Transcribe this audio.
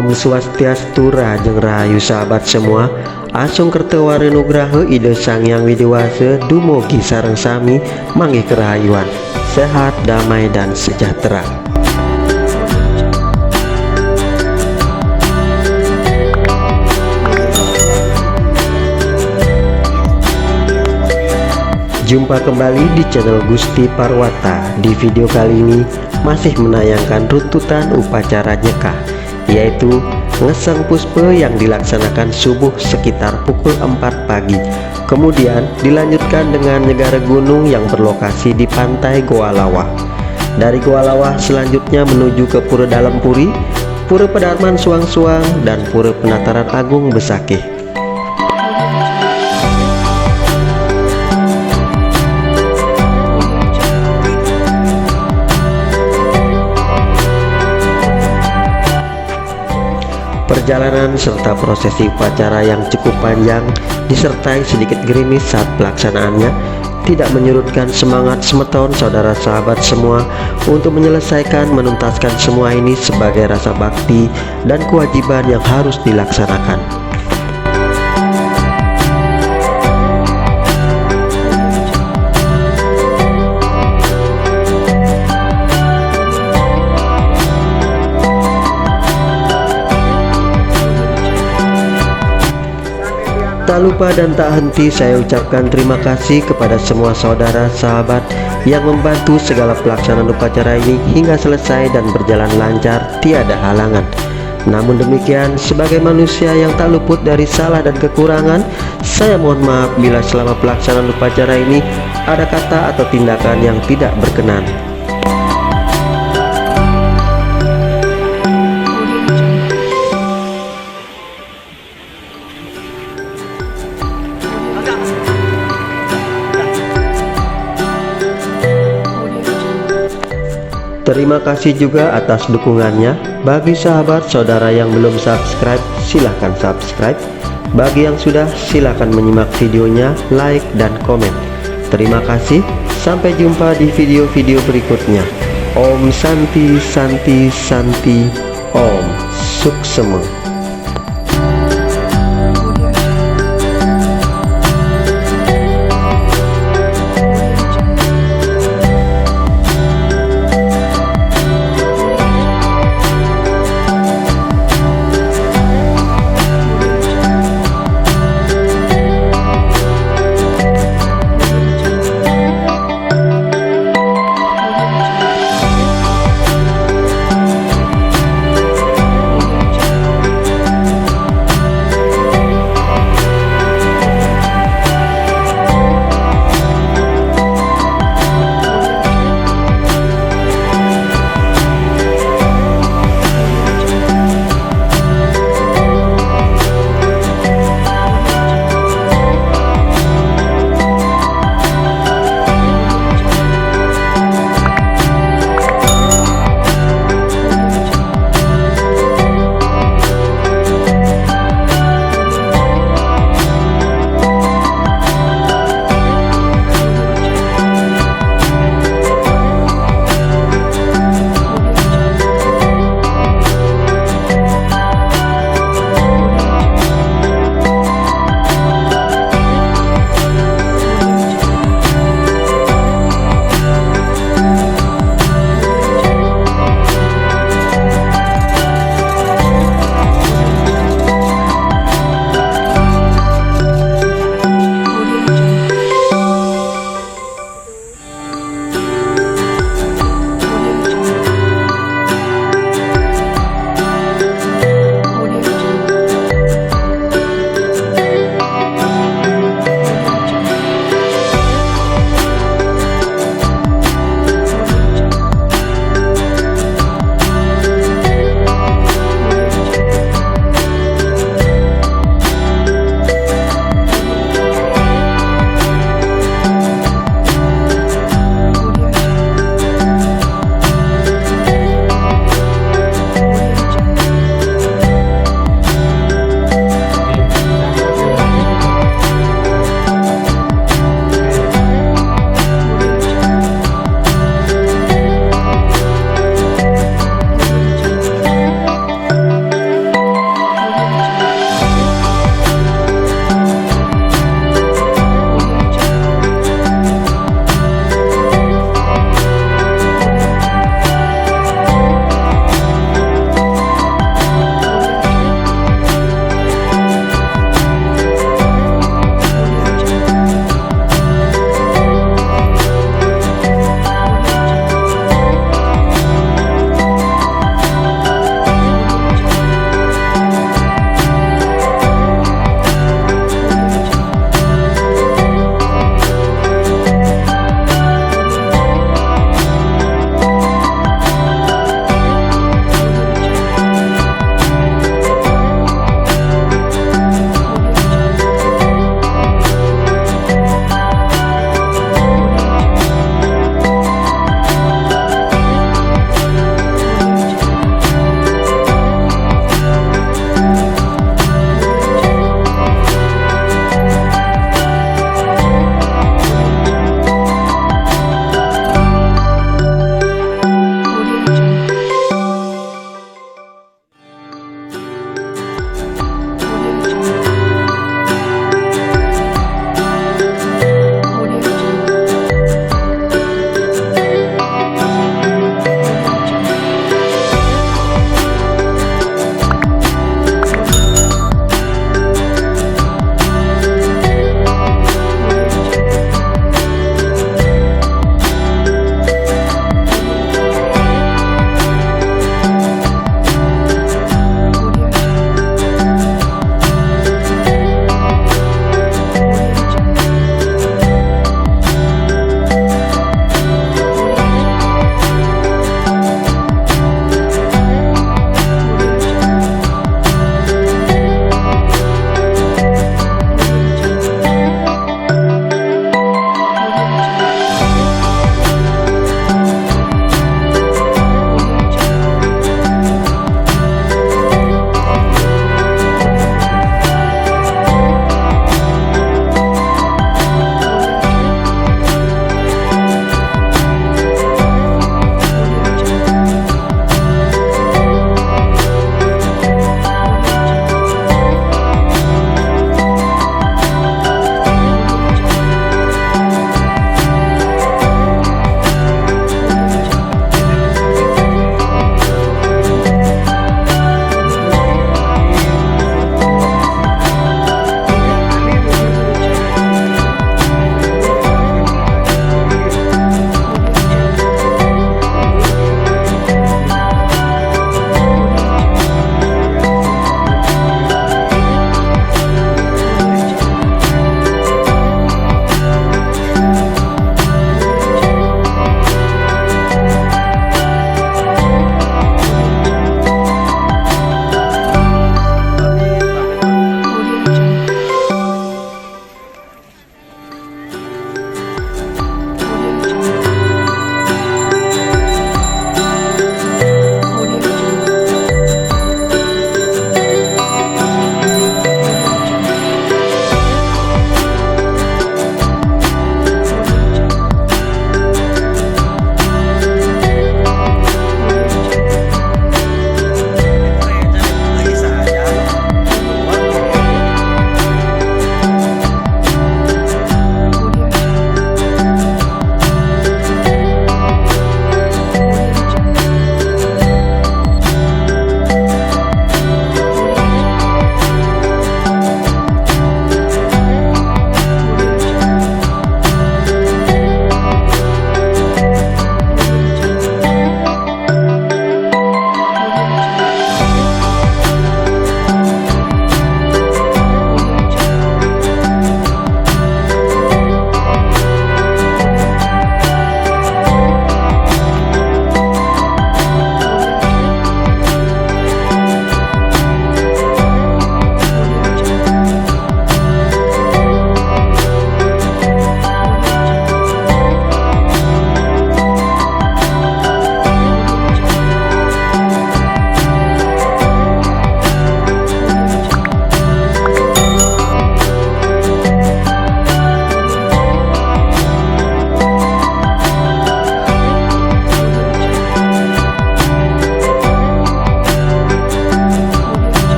Om Swastiastu Rajeng Rahayu sahabat semua. Asung kerteware nugraha ide Sang Hyang Widiwasa dumugi sareng sami manggih kerahayuan, sehat, damai, dan sejahtera. Jumpa kembali di channel Gusti Parwata. Di video kali ini masih menayangkan runtutan upacara nyekah, yaitu ngeseng puspe yang dilaksanakan subuh sekitar pukul 4 pagi. Kemudian dilanjutkan dengan nyegara gunung yang berlokasi di pantai Goa Lawah. Dari Goa Lawah selanjutnya menuju ke Pura Dalam Puri, Pura Pedarman Suang-Suang, dan Pura Penataran Agung Besakih. Perjalanan serta prosesi upacara yang cukup panjang disertai sedikit gerimis saat pelaksanaannya tidak menyurutkan semangat semeton saudara sahabat semua untuk menyelesaikan menuntaskan semua ini sebagai rasa bakti dan kewajiban yang harus dilaksanakan. Tak lupa dan tak henti saya ucapkan terima kasih kepada semua saudara sahabat yang membantu segala pelaksanaan upacara ini hingga selesai dan berjalan lancar tiada halangan. Namun demikian, sebagai manusia yang tak luput dari salah dan kekurangan, saya mohon maaf bila selama pelaksanaan upacara ini ada kata atau tindakan yang tidak berkenan. Terima kasih juga atas dukungannya. Bagi sahabat saudara yang belum subscribe, silahkan subscribe. Bagi yang sudah, silahkan menyimak videonya, like dan komen. Terima kasih. Sampai jumpa di video-video berikutnya. Om Santi Santi Santi, Om Suksema.